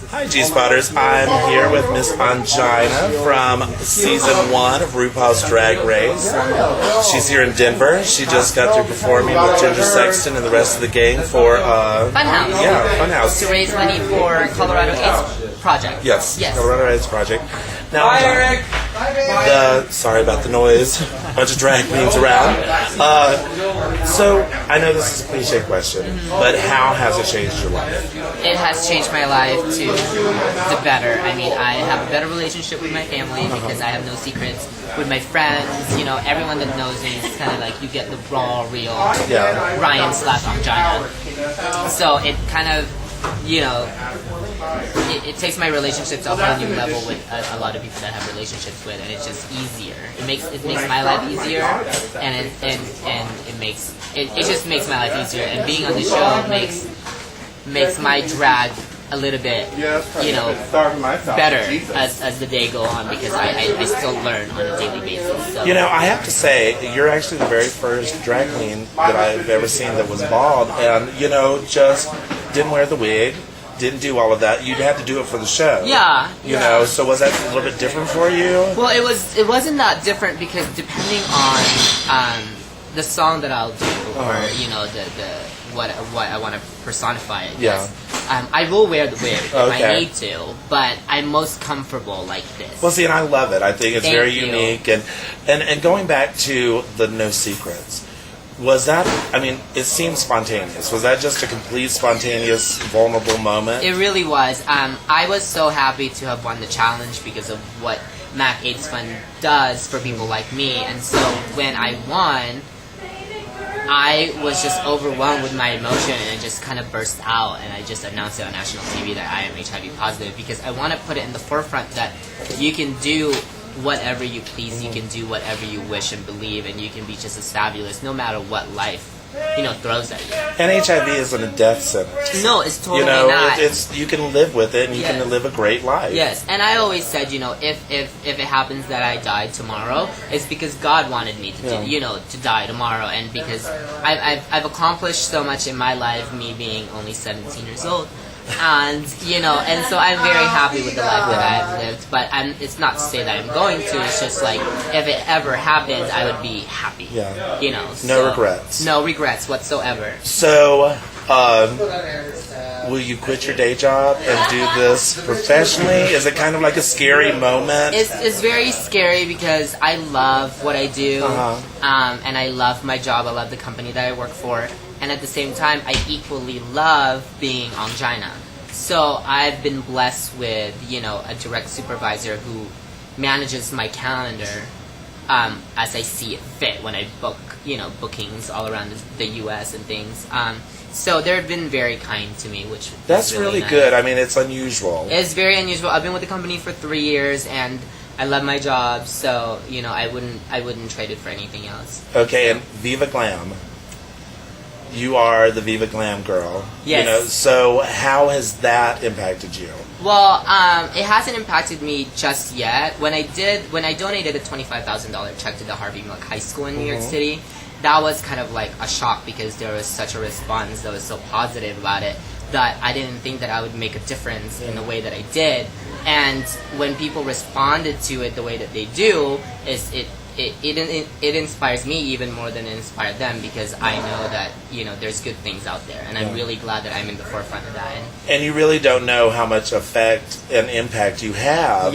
Hi, G-Spotters. I'm here with Miss Ongina from Season 1 of RuPaul's Drag Race. She's here in Denver. She just got through performing with Ginger Sexton and the rest of the gang for... Funhouse. Yeah, Funhouse. To raise money for Colorado AIDS Project. Yes, Colorado AIDS Project. Now, hi, Eric. Sorry about the noise. A bunch of drag queens around. So, I know this is a cliche question, but how has it changed your life? It has changed my life to the better. I mean, I have a better relationship with my family because I have no secrets. With my friends, you know, everyone that knows me is kind of like you get the raw, real Ryan/Ongina. So it kind of, you know, it takes my relationship to a whole new level with a lot of people that I have relationships with, and it's just easier. It makes my life easier, and it just makes my life easier. And being on the show makes my drag a little bit, you know, better as the day go on, because I still learn on a daily basis. So. You know, I have to say, you're actually the very first drag queen that I've ever seen that was bald, and, you know, just didn't wear the wig, didn't do all of that. You'd have to do it for the show. Yeah. You know, so was that a little bit different for you? Well, it wasn't that different because depending on the song that I'll do, or you know, what I want to personify it. Yeah. I will wear the wig if I need to, but I'm most comfortable like this. Well, see, and I love it. I think it's Thank very you. unique. And going back to the No Secrets, was that, I mean, it seemed spontaneous. Was that just a complete spontaneous, vulnerable moment? It really was. I was so happy to have won the challenge because of what MAC AIDS Fund does for people like me. And so when I won, I was just overwhelmed with my emotion, and it just kind of burst out, and I just announced it on national TV that I am HIV positive, because I want to put it in the forefront that you can do whatever you please, you can do whatever you wish and believe, and you can be just as fabulous no matter what life, you know, throws at you. And HIV isn't a death sentence. No, it's totally you know, not. It's you can live with it, and you can live a great life. Yes, and I always said, you know, if it happens that I die tomorrow, it's because God wanted me to, you know, to die tomorrow, and because I've accomplished so much in my life, me being only 17 years old. And you know, and so I'm very happy with the life that I've lived. But it's not to say that I'm going to. It's just like if it ever happens, I would be happy. Yeah. You know. No regrets. No regrets whatsoever. So, will you quit your day job and do this professionally? Is it kind of like a scary moment? It's very scary because I love what I do, and I love my job. I love the company that I work for. And at the same time, I equally love being Ongina. So I've been blessed with, you know, a direct supervisor who manages my calendar as I see it fit when I book, you know, bookings all around the U.S. and things. So they've been very kind to me, which that's is really nice. Good. I mean, it's unusual. It's very unusual. I've been with the company for 3 years, and I love my job. So you know, I wouldn't trade it for anything else. Okay, and Viva Glam. You are the Viva Glam girl. Yes. You know, so how has that impacted you? Well, it hasn't impacted me just yet. When I donated a $25,000 check to the Harvey Milk High School in New York City, that was kind of like a shock because there was such a response that was so positive about it that I didn't think that I would make a difference in the way that I did. And when people responded to it the way that they do, it inspires me even more than it inspired them, because I know that, you know, there's good things out there, and I'm really glad that I'm in the forefront of that. And you really don't know how much effect and impact you have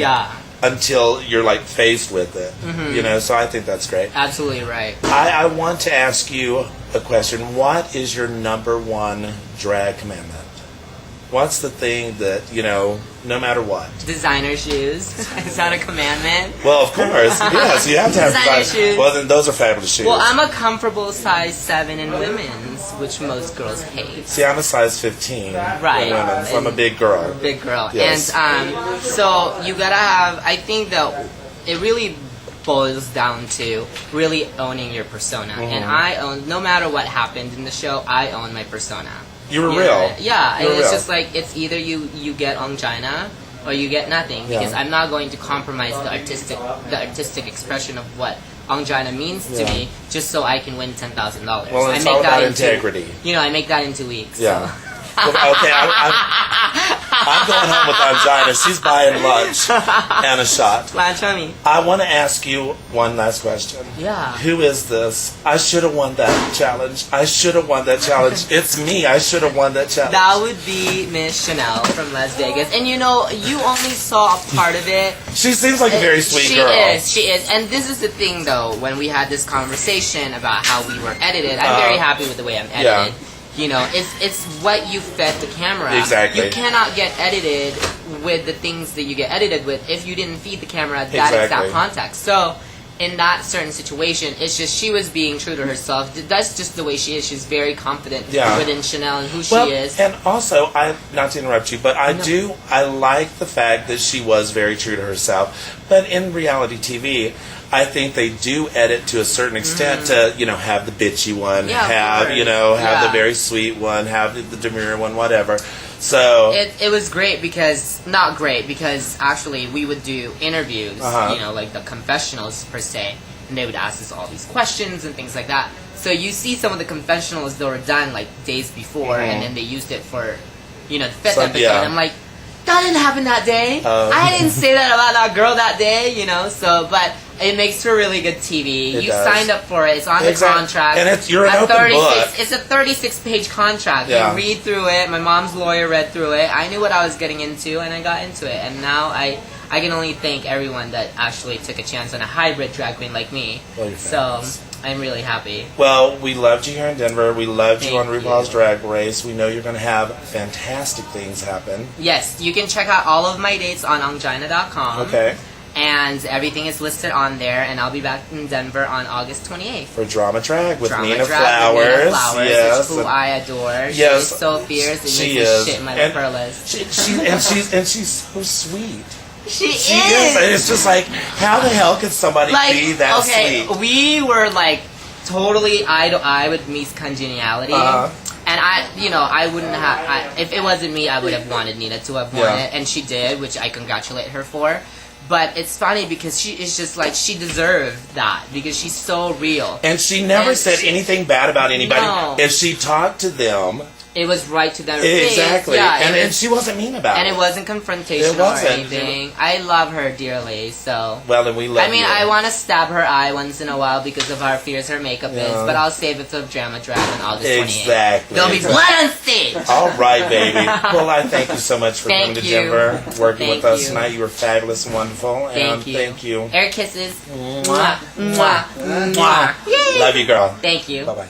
until you're like faced with it. You know, so I think that's great. Absolutely right. I want to ask you a question. What is your number one drag commandment? What's the thing that, you know, no matter what? Designer shoes. Is that a commandment? Well, of course. Yes, you have to have designer shoes. Well, then those are fabulous shoes. Well, I'm a comfortable size 7 in women's, which most girls hate. See, I'm a size 15 right. in women's, so I'm a big girl. Big girl. Yes. And so you gotta have, I think that it really boils down to really owning your persona. And I own, no matter what happened in the show, I own my persona. You were real. Yeah, and it's it's just like, it's either you get Ongina or you get nothing, because I'm not going to compromise the artistic expression of what Ongina means to me just so I can win $10,000. Well, it's all about integrity. You know, I make that in 2 weeks. Yeah. So. Okay, I'm going home with Ongina. She's buying lunch and a shot. Lunch on me. I want to ask you one last question. Yeah. Who is this? I should have won that challenge. I should have won that challenge. It's me. I should have won that challenge. That would be Miss Chanel from Las Vegas. And you know, you only saw a part of it. She seems like a very sweet girl. She is. And this is the thing, though, when we had this conversation about how we were edited, I'm very happy with the way I'm edited. Yeah. You know, it's what you fed the camera. Exactly. You cannot get edited with the things that you get edited with if you didn't feed the camera that exact context. So, in that certain situation, it's just she was being true to herself. That's just the way she is. She's very confident within Chanel and who she is. And also, not to interrupt you, but I like the fact that she was very true to herself. But in reality TV, I think they do edit to a certain extent to, have the bitchy one, have the very sweet one, have the demure one, whatever. So it was great because actually we would do interviews, like the confessionals per se, and they would ask us all these questions and things like that. So you see some of the confessionals that were done like days before, and then they used it for, the fifth episode. Yeah. I'm like, that didn't happen that day. I didn't say that about that girl that day, So, but it makes for really good TV. You signed up for it. It's on the contract. And you're an open book. It's a 36-page contract. Yeah. You read through it. My mom's lawyer read through it. I knew what I was getting into, and I got into it. And now I can only thank everyone that actually took a chance on a hybrid drag queen like me. Well, so I'm really happy. Well, we loved you here in Denver. We loved you on RuPaul's Drag Race. We know you're going to have fantastic things happen. Yes, you can check out all of my dates on Ongina.com. Okay. And everything is listed on there, and I'll be back in Denver on August 28th. For Drama Drag with Nina Flowers. Yes. Who I adore. Yes. She is so fierce. It makes me shit my pearlers. She's so sweet. She is. And it's just like, how the hell could somebody be that sweet? We were like totally eye to eye with Miss Congeniality. And I wouldn't have, if it wasn't me, I would have wanted Nina to have won it. And she did, which I congratulate her for. But it's funny because she is just like, she deserved that because she's so real. And she never said anything bad about anybody. No. If she talked to them, it was right to their exactly. face. Yeah, and she wasn't mean about it. And it wasn't confrontational or anything. I love her dearly, so. Well, and we love you. I want to stab her eye once in a while because of how fierce her makeup is, but I'll save it for Drama Drag on August 28th. Exactly. There'll be blood on stage! All right, baby. Well, I thank you so much for coming to Denver, working with us tonight. You were fabulous and wonderful. Thank you. Thank you. Air kisses. Mwah. Mwah. Mwah. Yay. Love you, girl. Thank you. Bye-bye.